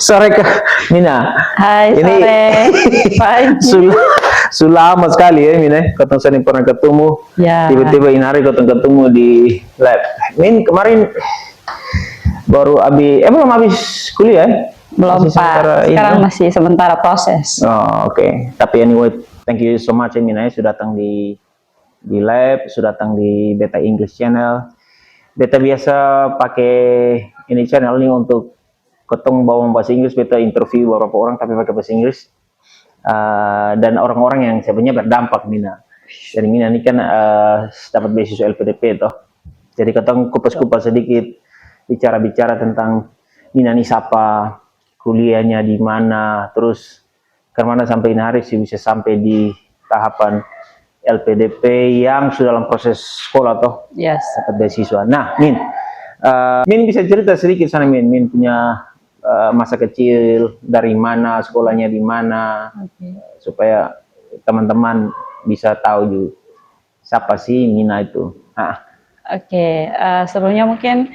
Sore ke Mina. Hai, Ini sore. Pagi. sudah lama sekali ya Mina. Ketemu sering pernah ketemu. Ya. Tiba-tiba ini hari ketemu di lab. Min kemarin baru belum habis kuliah ya? Belum, Masih Pak. sementara ini, Sekarang ya? masih sementara proses. Oh, oke. Tapi anyway, thank you so much ya Mina ya, sudah datang di lab, sudah datang di Beta English Channel. Beta biasa pakai ini channel ini untuk ketemu bawa bahasa Inggris. Beta interview beberapa orang tapi pakai bahasa Inggris. Dan orang-orang yang sebenarnya berdampak Mina. Jadi Mina ini kan dapat beasiswa LPDP toh. Jadi ketemu kupas-kupas sedikit, bicara-bicara tentang Mina ini siapa, kuliahnya di mana, terus kemana sampai hari sih bisa sampai di tahapan LPDP yang sudah dalam proses sekolah toh, Yes. dapat beasiswa. Nah, Min bisa cerita sedikit sana Min punya masa kecil dari mana, sekolahnya di mana, supaya teman-teman bisa tahu juga siapa sih Mina itu. Sebelumnya mungkin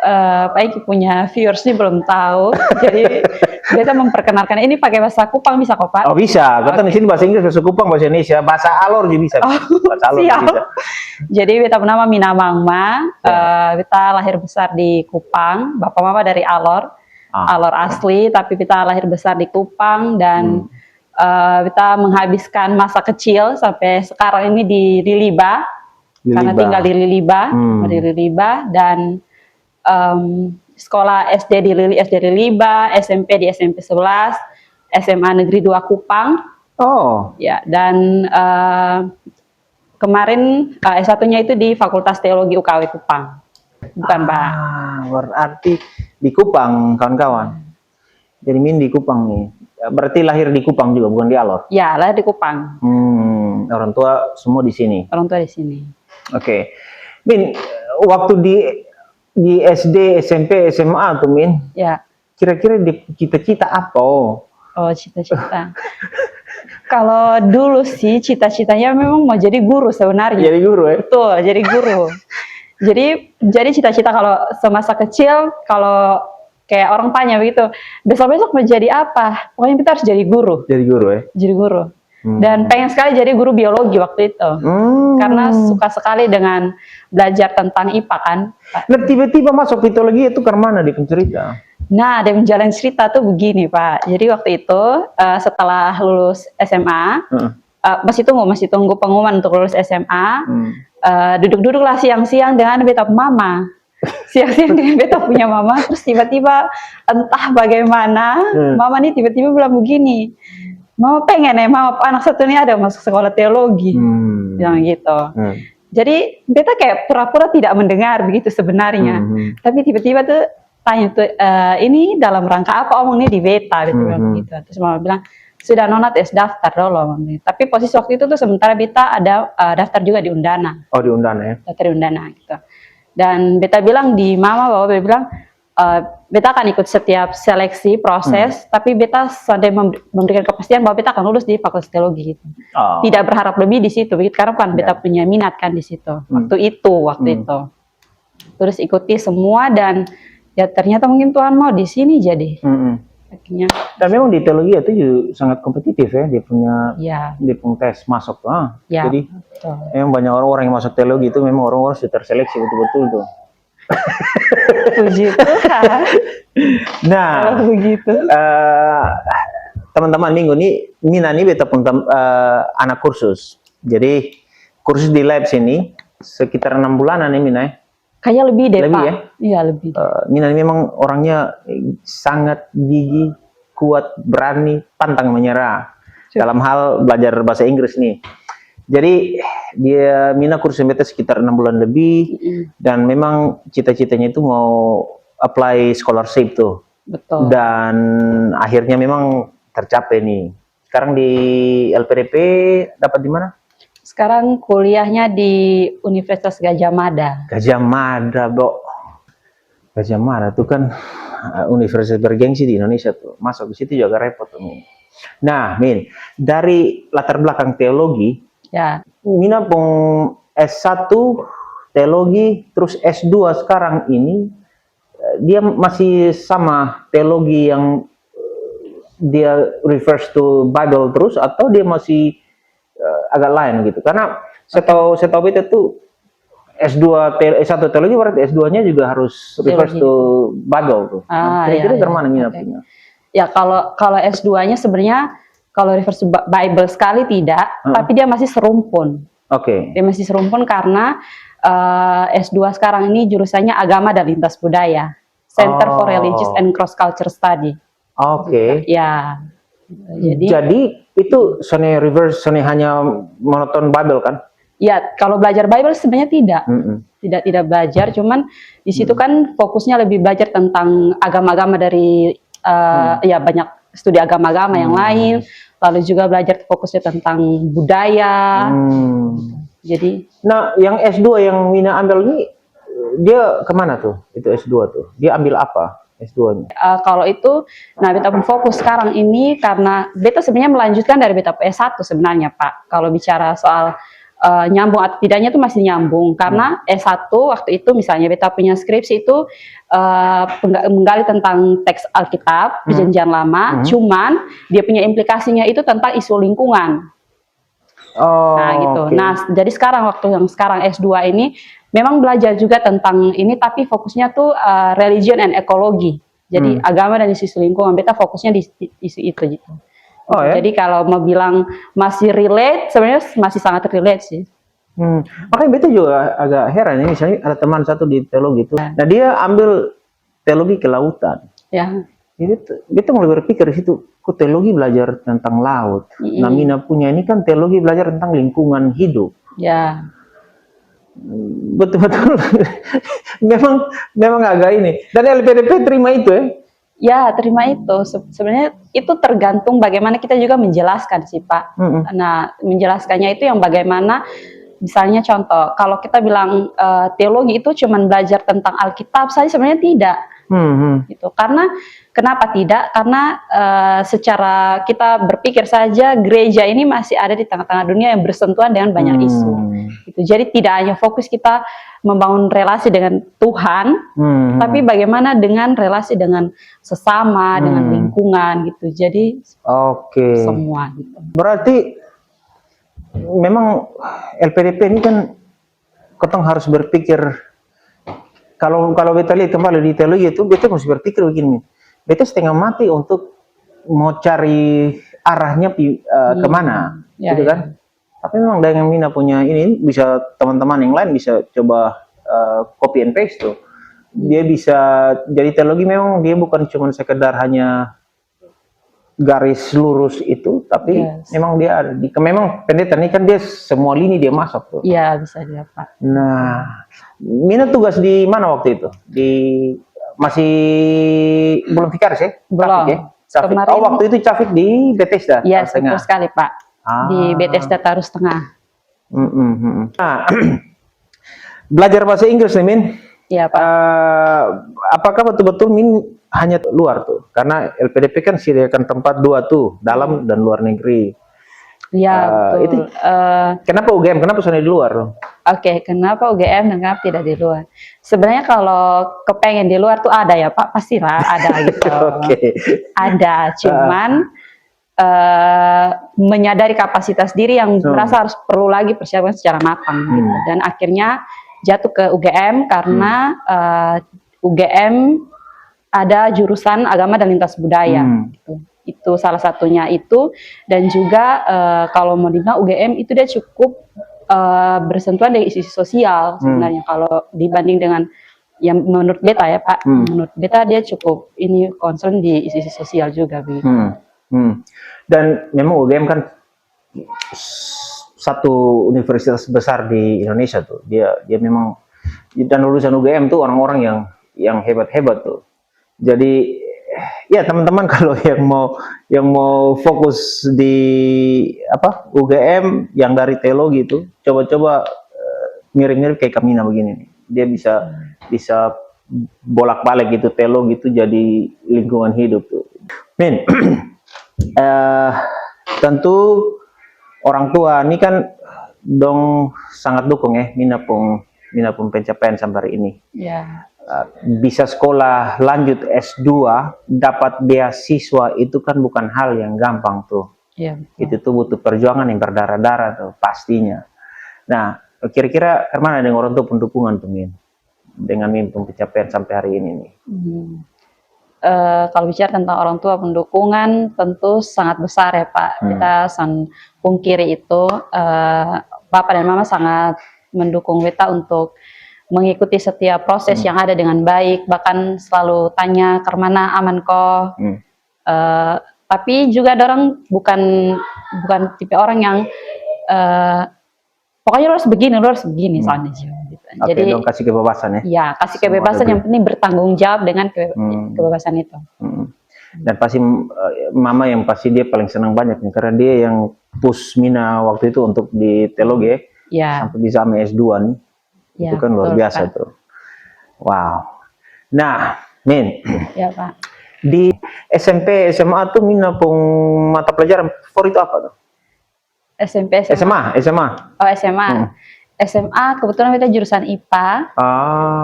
Pak Iki punya viewers ini belum tahu, jadi kita memperkenalkan ini pakai bahasa Kupang bisa kok Pak? Oh bisa, kata di sini bahasa Inggris, bahasa Kupang, bahasa Indonesia, bahasa Alor juga bisa. Bahasa Alor juga bisa. Jadi beta bernama Mina Mangma, beta lahir besar di Kupang, bapak mama dari Alor, Alor asli, tapi beta lahir besar di Kupang dan beta menghabiskan masa kecil sampai sekarang ini di Liliba, karena tinggal di Liliba, dan sekolah SD di Liliba, SMP di SMP 11, SMA Negeri 2 Kupang. Oh. Ya, dan kemarin S1-nya itu di Fakultas Teologi UKW Kupang. Bukan, Pak. Berarti di Kupang, kawan-kawan. Jadi Min di Kupang nih. Berarti lahir di Kupang juga, bukan di Alor? Ya, lahir di Kupang. Orang tua semua di sini? Orang tua di sini. Oke. Min, waktu di SD, SMP, SMA tuh Min, ya. Kira-kira di cita-cita apa? Oh, cita-cita. Kalau dulu sih cita-citanya memang mau jadi guru sebenarnya. Jadi guru ya? Betul, jadi guru. jadi cita-cita kalau semasa kecil, kalau kayak orang tanya begitu, besok-besok mau jadi apa? Pokoknya kita harus jadi guru. Jadi guru ya? Jadi guru. Dan pengen sekali jadi guru biologi waktu itu. Karena suka sekali dengan belajar tentang IPA kan. Nah tiba-tiba masuk fitologi itu karena mana di pencerita? Nah, ada menjalin cerita tuh begini Pak. Jadi waktu itu setelah lulus SMA, masih tunggu pengumuman untuk lulus SMA. Duduk-duduklah siang-siang dengan beta mama. Siang-siang dengan beta punya mama. Terus tiba-tiba entah bagaimana, mama nih tiba-tiba bilang begini. Mama pengen ya, mama anak satu ini ada masuk sekolah teologi. Yang gitu. Jadi beta kayak pura-pura tidak mendengar begitu sebenarnya. Tapi tiba-tiba tuh tanya tuh, ini dalam rangka apa omong ini di beta gitu, gitu. Terus mama bilang sudah nona tes daftar dulu. Tapi posisi waktu itu tuh sementara beta ada daftar juga di Undana. Oh di Undana ya? Daftar di Undana gitu. Dan beta bilang di mama bahwa beta bilang beta akan ikut setiap seleksi proses, tapi beta sadar memberikan kepastian bahwa beta akan lulus di Fakultas Teologi gitu. Tidak berharap lebih di situ, begitu karena kan beta punya minat kan di situ. Waktu itu. Terus ikuti semua dan ya ternyata mungkin Tuhan mau di sini jadi. Akhirnya. Dan memang di teologi itu juga sangat kompetitif ya, dia punya tes masuk tuh. Jadi memang banyak orang-orang yang masuk teologi itu memang orang-orang sudah terseleksi betul-betul tuh. Puji Tuhan. Nah, begitu. Teman-teman minggu ini Mina ini beta pun anak kursus. Jadi kursus di lab sini sekitar 6 bulanan ya Mina. Kayaknya lebih deh Pak. Ya? Iya lebih. Mina ini memang orangnya sangat gigih, kuat, berani, pantang menyerah dalam hal belajar bahasa Inggris nih. Jadi Mina kursus beta sekitar 6 bulan lebih dan memang cita-citanya itu mau apply scholarship tuh. Betul. Dan akhirnya memang tercapai nih. Sekarang di LPDP dapat di mana? Sekarang kuliahnya di Universitas Gadjah Mada. Gadjah Mada, Bro. Gadjah Mada itu kan universitas bergengsi di Indonesia tuh. Masuk ke situ juga repot tuh. Nah, Min, dari latar belakang teologi, ya, Mina pun S1 teologi, terus S2 sekarang ini dia masih sama teologi yang dia refers to Bible terus atau dia masih agak lain gitu? Karena saya tahu beta tuh S1 teologi berarti S2-nya juga harus refers to Bible tuh. Kira-kira dari mana Mina punya? Ya kalau S2-nya sebenarnya kalau refers to Bible sekali tidak, tapi dia masih serumpun. Dia masih serumpun karena S2 sekarang ini jurusannya agama dan lintas budaya, Center for Religious and Cross Culture Study. Ya. Jadi itu seni hanya monoton Bible kan? Ya, kalau belajar Bible sebenarnya tidak belajar, cuman di situ kan fokusnya lebih belajar tentang agama-agama dari ya banyak studi agama-agama yang lain, lalu juga belajar fokusnya tentang budaya. Jadi, nah yang S2 yang Mina ambil ini dia kemana tuh? Itu S2 tuh, dia ambil apa S2-nya? Kalau itu, nah beta pun fokus sekarang ini karena beta sebenarnya melanjutkan dari beta S1 sebenarnya Pak. Kalau bicara soal nyambung atau tidaknya itu masih nyambung karena S1 waktu itu misalnya beta punya skripsi itu menggali tentang teks Alkitab Perjanjian Lama, cuman dia punya implikasinya itu tentang isu lingkungan. Nah gitu. Nah jadi sekarang S2 ini memang belajar juga tentang ini tapi fokusnya tuh religion and ekologi. Jadi agama dan isu lingkungan, beta fokusnya di isu itu gitu. Jadi kalau mau bilang masih relate, sebenarnya masih sangat relate sih. Makanya beta juga agak heran ini, misalnya ada teman satu di teologi itu, nah dia ambil teologi kelautan. Ya. Jadi beta mulai berpikir di situ, kok teologi belajar tentang laut. Nah Mina punya ini kan teologi belajar tentang lingkungan hidup. Ya. Betul-betul. memang agak ini. Dan LPDP terima itu ya? Ya, terima itu. Sebenarnya itu tergantung bagaimana kita juga menjelaskan sih Pak. Nah, menjelaskannya itu yang bagaimana, misalnya contoh, kalau kita bilang teologi itu cuma belajar tentang Alkitab saja, sebenarnya tidak. Gitu. Karena kenapa tidak? Karena secara kita berpikir saja gereja ini masih ada di tengah-tengah dunia yang bersentuhan dengan banyak isu. Gitu. Jadi tidak hanya fokus kita membangun relasi dengan Tuhan, tapi bagaimana dengan relasi dengan sesama, dengan lingkungan gitu. Jadi semua gitu. Berarti memang LPDP ini kan ketong harus berpikir. Kalau beta lihat kembali di teologi itu, beta mesti berpikir begini, beta setengah mati untuk mau cari arahnya kemana, gitu kan? Tapi memang dengan Mina punya ini bisa teman-teman yang lain bisa coba copy and paste tuh. Dia bisa jadi teologi memang dia bukan cuma sekedar hanya garis lurus itu, tapi memang dia ada memang pendeta ini kan dia semua lini dia masuk tuh. Iya bisa dia Pak. Nah, Mina tugas di mana waktu itu? Masih belum vikaris ya? Belum. Cafik. Waktu itu Cafik di Bethesda. Iya, betul sekali Pak. Di Bethesda Tarus Tengah. Nah, belajar bahasa Inggris nih Min. Iya Pak. Apakah betul-betul Min hanya luar tuh? Karena LPDP kan sediakan tempat dua tuh, dalam dan luar negeri. Iya betul. Itu, kenapa UGM? Kenapa soalnya di luar? Kenapa UGM dan kenapa tidak di luar? Sebenarnya kalau kepengen di luar tuh ada ya Pak, pastilah ada gitu. Ada, cuman menyadari kapasitas diri yang merasa harus perlu lagi persiapan secara matang gitu. Dan akhirnya jatuh ke UGM karena UGM ada jurusan agama dan lintas budaya gitu. Itu salah satunya itu, dan juga kalau mau dibilang UGM itu dia cukup bersentuhan dengan isu sosial sebenarnya kalau dibanding dengan yang menurut beta ya Pak, menurut beta dia cukup ini concern di isu sosial juga begitu. Dan memang UGM kan satu universitas besar di Indonesia tuh, dia memang, dan lulusan UGM tuh orang-orang yang hebat-hebat tuh. Jadi ya teman-teman kalau yang mau fokus di UGM yang dari teologi itu coba-coba mirip-mirip kayak Kamina begini nih. Dia bisa bolak-balik gitu, teologi itu jadi lingkungan hidup tuh. Min, tentu orang tua ini kan dong sangat dukung ya Mina pun pencapaian sampai hari ini. bisa sekolah lanjut S2, dapat beasiswa itu kan bukan hal yang gampang tuh. Iya, Itu tuh butuh perjuangan yang berdarah-darah tuh pastinya. Nah, kira-kira kemana dengan orang tua pendukungan tuh Min? Dengan Min pencapaian sampai hari ini nih. Kalau bicara tentang orang tua pendukungan tentu sangat besar ya Pak. Kita sangat pungkiri itu. Bapak dan Mama sangat mendukung kita untuk mengikuti setiap proses yang ada dengan baik. Bahkan selalu tanya kemana aman kok. Tapi juga ada orang bukan tipe orang yang pokoknya lo harus begini soalnya gitu. Oke, Jadi dong kasih kebebasan ya. Ya, kasih Semua kebebasan lebih. yang penting bertanggung jawab dengan kebebasan itu. Dan pasti Mama yang pasti dia paling senang banyak nih karena dia yang push Mina waktu itu untuk di teologi Ya, sampai bisa ambil S2 nih. ya, Itu kan luar betul, biasa Pak. tuh. Wow. Nah, Min, Ya, Pak. di SMP SMA tuh Mina pun mata pelajaran favorit apa tuh? SMP, SMA. SMA. Oh, SMA. SMA kebetulan kita jurusan IPA.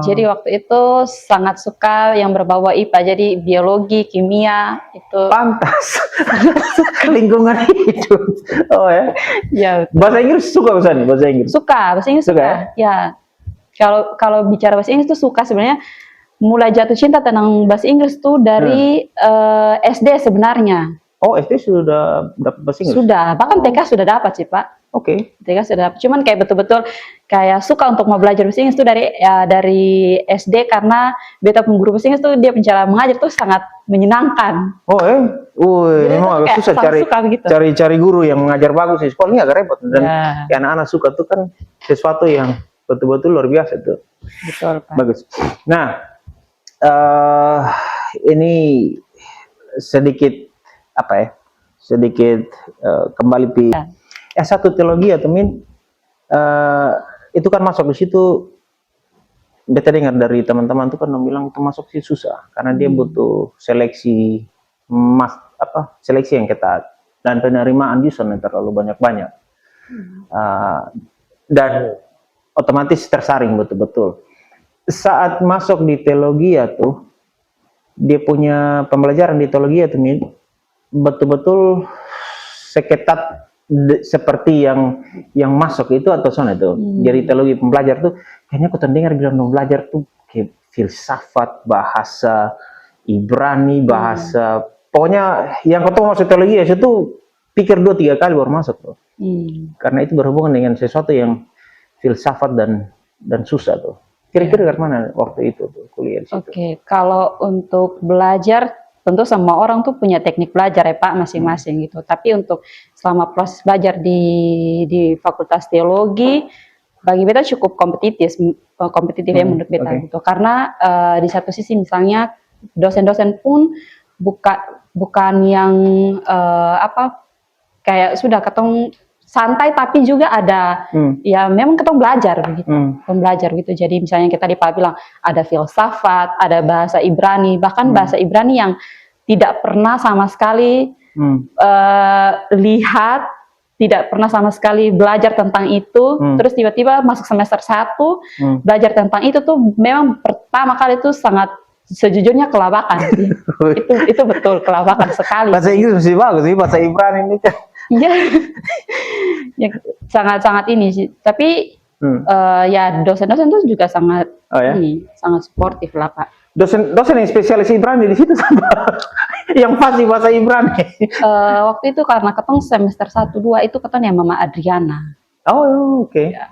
Jadi waktu itu sangat suka yang berbau IPA. Jadi biologi, kimia itu. Pantas. Lingkungan hidup. Oh ya. Ya. Bahasa Inggris suka bahasa Inggris. Bahasa Inggris suka. Ya. Kalau bicara bahasa Inggris tuh suka sebenarnya. Mulai jatuh cinta tentang bahasa Inggris tuh dari SD sebenarnya. Oh, SD sudah dapat bahasa Inggris? Sudah, bahkan TK sudah dapat sih Pak. Oke. TK sudah dapat. Cuman kayak betul-betul kayak suka untuk mau belajar bahasa Inggris tuh dari SD karena beta guru bahasa Inggris tuh dia cara mengajar tuh sangat menyenangkan. Oh memang agak susah cari guru yang mengajar bagus di sekolah, ini agak repot dan anak-anak suka tuh kan sesuatu yang betul-betul luar biasa tuh. Betul Pak. Bagus. Nah, ini sedikit apa ya? Sedikit kembali di S1 teologi atau Min, itu kan masuk di situ. Beta dengar dari teman-teman tuh kan bilang itu masuk sih susah karena dia butuh seleksi seleksi yang ketat dan penerimaan juga terlalu banyak-banyak dan otomatis tersaring betul-betul. Saat masuk di teologi tuh dia punya pembelajaran di teologi tuh betul-betul seketat seperti yang masuk itu atau sana itu. Jadi teologi pembelajar tuh kayaknya aku dengar bilang belajar tuh kayak filsafat, bahasa Ibrani, bahasa pokoknya yang kau masuk teologi itu pikir 2-3 kali baru masuk tuh. Karena itu berhubungan dengan sesuatu yang filsafat dan susah tuh. Kira-kira dari mana waktu itu tuh kuliah di situ? Oke, kalau untuk belajar tentu semua orang tuh punya teknik belajar ya Pak masing-masing gitu. Tapi untuk selama proses belajar di Fakultas Teologi bagi beta cukup kompetitif ya menurut beta gitu. Karena di satu sisi misalnya dosen-dosen pun bukan yang kayak sudah ketemu santai tapi juga ada ya memang ketemu belajar begitu, pembelajar gitu. Jadi misalnya kita bilang ada filsafat, ada bahasa Ibrani, bahkan bahasa Ibrani yang tidak pernah sama sekali lihat, tidak pernah sama sekali belajar tentang itu, terus tiba-tiba masuk semester 1 belajar tentang itu tuh memang pertama kali itu sangat sejujurnya kelabakan sih. itu betul kelabakan sekali. Bahasa Inggris masih bagus sih, bahasa Ibrani ini kan. Iya, ya, sangat ini sih. Tapi ya dosen-dosen itu juga sangat sangat sportif lah Pak. Dosen yang spesialis Ibrani di situ sama yang pasti bahasa Ibrani. Waktu itu karena ketemu semester 1-2 itu ketemu yang Mama Adriana. Oh oke. Ya.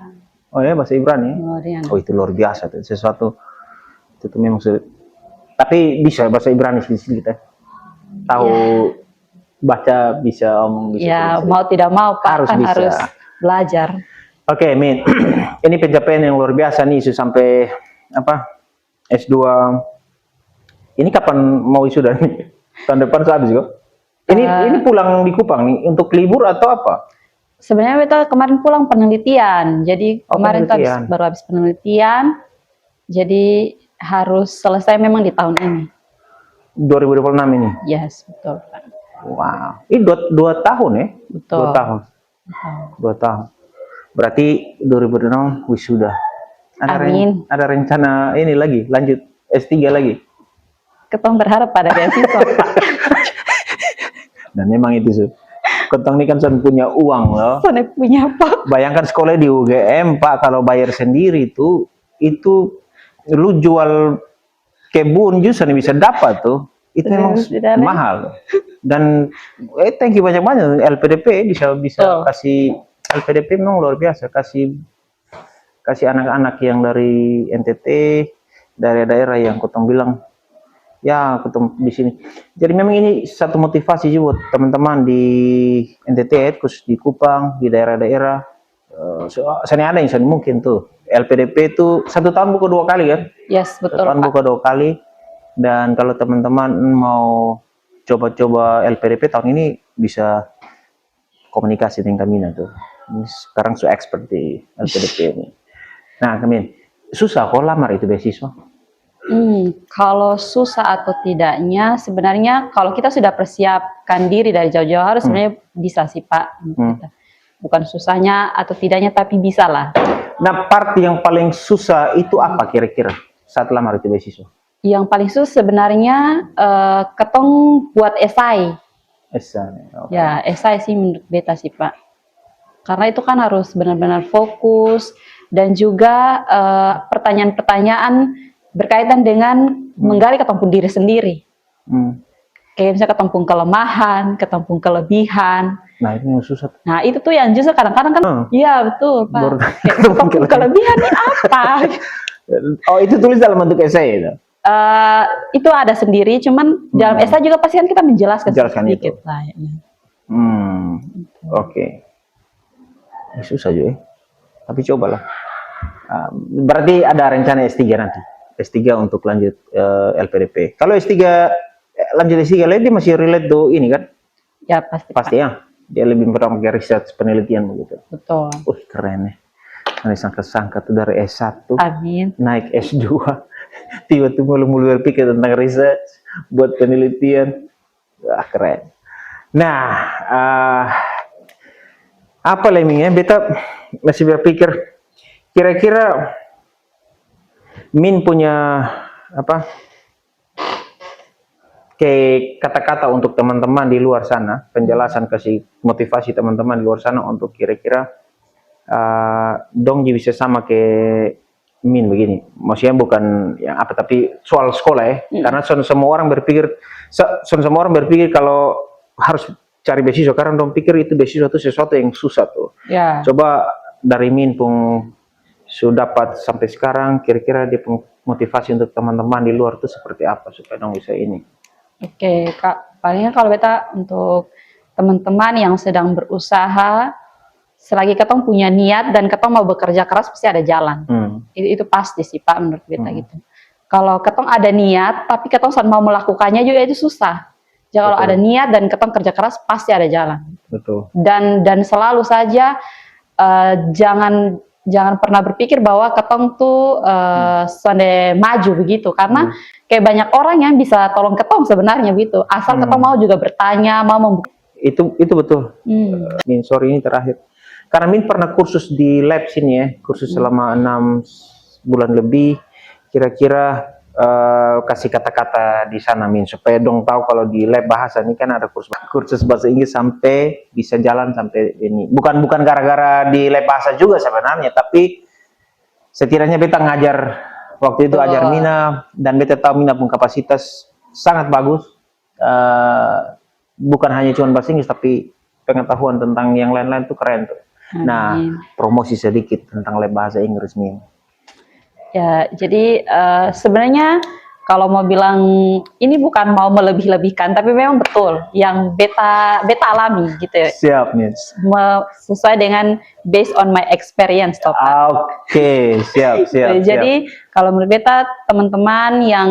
Oh ya bahasa Ibrani. Oh itu luar biasa tuh sesuatu itu memang tapi bisa bahasa Ibrani sedikit ya. Tahu baca bisa omong bisa. Ya mau tidak mau Pak harus belajar. Oke, Min. Ini pencapaian yang luar biasa nih sampai S2. Ini kapan mau wisuda nih? Tahun depan habis kok. Ini pulang di Kupang nih untuk libur atau apa? Sebenarnya kita kemarin pulang penelitian. Jadi kemarin baru habis penelitian. Jadi harus selesai memang di tahun ini. 2026 ini? Yes, betul Pak. Wow, ini 2 tahun ya? Betul. 2 tahun. 2 tahun. Berarti 2026 wisuda. Ada rencana ini lagi lanjut S3 lagi. Ketong berharap pada beasiswa, Pak. Dan memang itu sih. Ketong ini kan sudah punya uang loh. Soalnya punya Pak. Bayangkan sekolah di UGM, Pak, kalau bayar sendiri itu lu jual kebun justru bisa dapat tuh. Itu memang Sudah, mahal. Dan thank you banyak-banyak LPDP bisa kasih LPDP memang luar biasa kasih anak-anak yang dari NTT, daerah-daerah yang Kotong bilang ya Kotong di sini. Jadi memang ini satu motivasi juga buat teman-teman di NTT, khusus di Kupang, di daerah-daerah. Sana ada yang sana mungkin tuh LPDP itu 1 tahun buka 2 kali kan? Yes, betul, 1 tahun Pak. buka 2 kali. Dan kalau teman-teman mau coba-coba LPDP tahun ini bisa komunikasi dengan Kamina tuh. Ini sekarang so expert di LPDP ini. Nah, Kamin, susah kok lamar itu beasiswa? Kalau susah atau tidaknya, sebenarnya kalau kita sudah persiapkan diri dari jauh-jauh harus sebenarnya bisa sih, Pak. Bukan susahnya atau tidaknya, tapi bisa lah. Nah, part yang paling susah itu apa kira-kira saat lamar itu beasiswa? Yang paling susah sebenarnya ketong buat esai. Esai. Okay. Ya, esai sih menurut beta sih, Pak. Karena itu kan harus benar-benar fokus dan juga pertanyaan-pertanyaan berkaitan dengan menggali ketempung diri sendiri. Kayak misalnya ketempung kelemahan, ketempung kelebihan. Nah, itu yang susah. Nah, itu tuh yang justru kadang-kadang kan, iya betul, Pak. Ketempung kelebihan ini apa? Oh, itu tulis dalam bentuk esai itu? Itu ada sendiri, cuman dalam esai juga pasti kan kita menjelaskan sedikit itu. lah. Ya. Oke. Susah juga ya. Tapi cobalah. Berarti ada rencana S3 nanti. S3 untuk lanjut LPDP. Kalau S3 lanjut S3 lagi dia masih relate tuh ini kan? Ya pasti. Pasti ya. Dia lebih pakai riset penelitian begitu. Betul. Keren ya. Nanti sangka-sangka tuh dari S1 Amin. naik S2 tiba-tiba mulai berpikir tentang riset buat penelitian. Keren. Nah, apa lemingnya? Beta masih berpikir kira-kira Min punya apa? Kayak kata-kata untuk teman-teman di luar sana, penjelasan kasih motivasi teman-teman di luar sana untuk kira-kira dong bisa sama ke Min begini. Maksudnya bukan yang apa tapi soal sekolah ya. Karena semua orang berpikir kalau harus cari beasiswa karena dong pikir itu beasiswa itu sesuatu yang susah tuh. Ya. Coba dari Min pun sudah dapat sampai sekarang kira-kira dia motivasi untuk teman-teman di luar itu seperti apa supaya dong bisa ini. Oke, Kak. Palingnya kalau beta untuk teman-teman yang sedang berusaha, selagi ketong punya niat dan ketong mau bekerja keras pasti ada jalan. Itu pasti sih, Pak, menurut beta gitu. Kalau ketong ada niat tapi ketong mau melakukannya juga itu susah. Jadi kalau ada niat dan ketong kerja keras pasti ada jalan. Betul. Dan selalu saja jangan pernah berpikir bahwa ketong tuh sonde maju begitu, karena kayak banyak orang yang bisa tolong ketong sebenarnya begitu. Asal ketong mau juga bertanya, mau itu betul. Min, sorry ini terakhir. Karena Min pernah kursus di lab sini ya, kursus selama 6 bulan lebih. Kira-kira kasih kata-kata di sana Min supaya dong tahu kalau di lab bahasa ini kan ada kursus bahasa Inggris sampai bisa jalan sampai ini. Bukan gara-gara di lab bahasa juga sebenarnya, tapi setidaknya beta ngajar waktu itu ajar Mina dan beta tahu Mina pun kapasitas sangat bagus. Bukan hanya cuma bahasa Inggris tapi pengetahuan tentang yang lain-lain tuh keren tuh. Nah, promosi sedikit tentang lab bahasa Inggris Min. Ya, jadi sebenarnya kalau mau bilang ini bukan mau melebih-lebihkan, tapi memang betul yang beta alami gitu ya. Siap Min. Sesuai dengan based on my experience toh, Pak. Oke, siap. Jadi kalau menurut beta teman-teman yang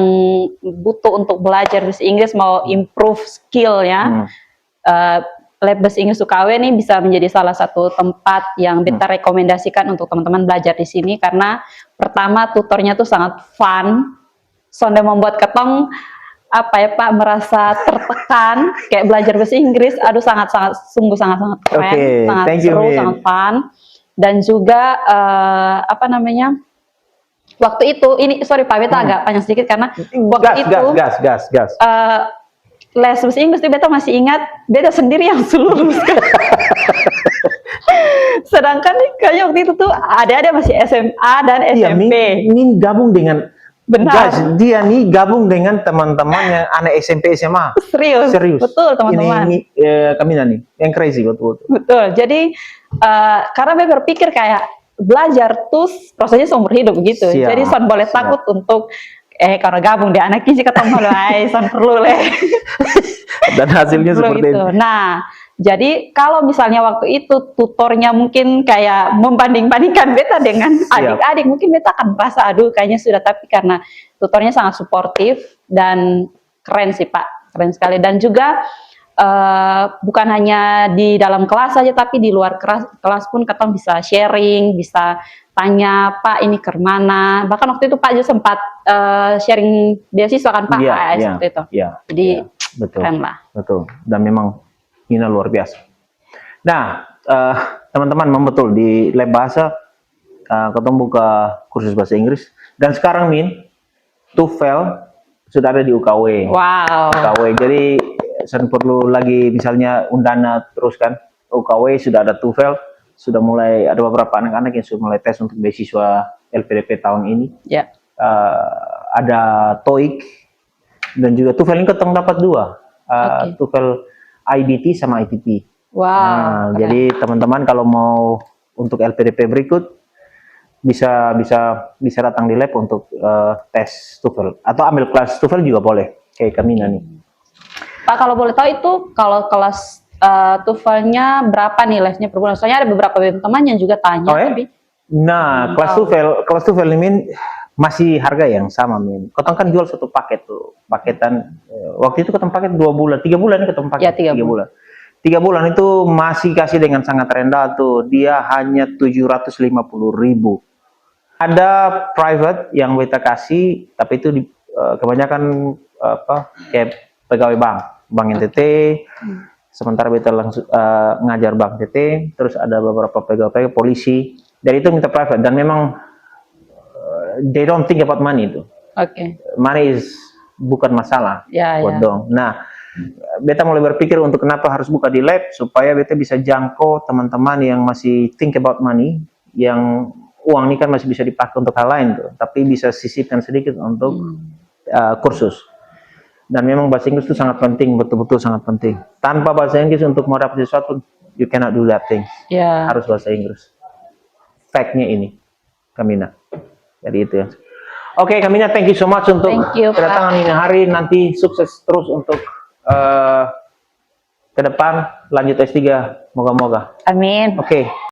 butuh untuk belajar bahasa Inggris mau improve skill ya. Lab Bahasa Inggris UKW ini bisa menjadi salah satu tempat yang beta rekomendasikan untuk teman-teman belajar di sini karena pertama tutornya tuh sangat fun, sonde membuat ketong apa ya Pak merasa tertekan kayak belajar bahasa Inggris, aduh sungguh sangat keren, sangat seru, sangat fun dan juga waktu itu ini sorry Pak Beta agak panjang sedikit karena waktu itu gas. les bahasa Inggris itu Beta masih ingat Beta sendiri yang suruh lulus. Sedangkan kayaknya waktu itu tuh ada masih SMA dan Iya, SMP. Min gabung dengan Benar. Guys, dia nih gabung dengan teman-teman yang anak SMP SMA. Serius. Betul teman-teman. Ini kami nih yang crazy betul. Betul. Jadi karena Beta berpikir kayak belajar tuh prosesnya seumur hidup begitu. Siap, Jadi son boleh takut untuk karena gabung di anak kisi ketemu lah, son perlu leh. Dan hasilnya seperti itu. Nah, jadi kalau misalnya waktu itu tutornya mungkin kayak membanding-bandingkan Beta dengan adik-adik, mungkin Beta akan merasa aduh kayaknya sudah, tapi karena tutornya sangat suportif dan keren sih Pak, keren sekali. Dan juga bukan hanya di dalam kelas saja, tapi di luar kelas pun kita bisa sharing, bisa tanya Pak ini ke mana. Bahkan waktu itu Pak juga sempat sharing beasiswa kan Pak, seperti itu. Jadi betul, keren lah. Betul. Dan memang ini luar biasa. Nah, teman-teman, betul di lab bahasa ketemu buka kursus bahasa Inggris. Dan sekarang Min, TOEFL sudah ada di UKW. Wow. UKW. Jadi saya perlu lagi misalnya undana terus kan. UKW sudah ada TOEFL, sudah mulai ada beberapa anak-anak yang sudah mulai tes untuk beasiswa LPDP tahun ini. Ya. Ada TOEIC dan juga TOEFL ini ketemu dapat dua. TOEFL IBT sama ITP. Wow. Nah, jadi teman-teman kalau mau untuk LPDP berikut bisa datang di lab untuk tes TOEFL atau ambil kelas TOEFL juga boleh kayak kami nih. Pak kalau boleh tahu itu kalau kelas TOEFL-nya berapa nih lesnya per bulan? Soalnya ada beberapa teman yang juga tanya. Tapi nah kelas TOEFL ini masih harga yang sama Min. Ketong kan jual satu paket tuh, paketan waktu itu ketong paket 2 bulan, 3 bulan ketong paket. Ya, 3 bulan. 3 bulan itu masih kasih dengan sangat rendah tuh, dia hanya 750.000. Ada private yang kita kasih, tapi itu kebanyakan kayak pegawai bank NTT. Sementara kita langsung ngajar bank NTT, terus ada beberapa pegawai polisi. Dari itu minta private dan memang they don't think about money itu. Money is bukan masalah buat dong. Nah, beta mulai berpikir untuk kenapa harus buka di lab supaya beta bisa jangkau teman-teman yang masih think about money, yang uang ini kan masih bisa dipakai untuk hal lain tuh, tapi bisa sisipkan sedikit untuk kursus. Dan memang bahasa Inggris itu sangat penting, betul-betul sangat penting. Tanpa bahasa Inggris untuk mau dapat sesuatu, you cannot do that thing. Harus bahasa Inggris. Fact-nya ini, Kamina. Jadi itu ya. Oke, Kamina, thank you so much untuk kedatangan ini hari. Nanti sukses terus untuk ke depan, lanjut S3, moga-moga. Amin. Oke.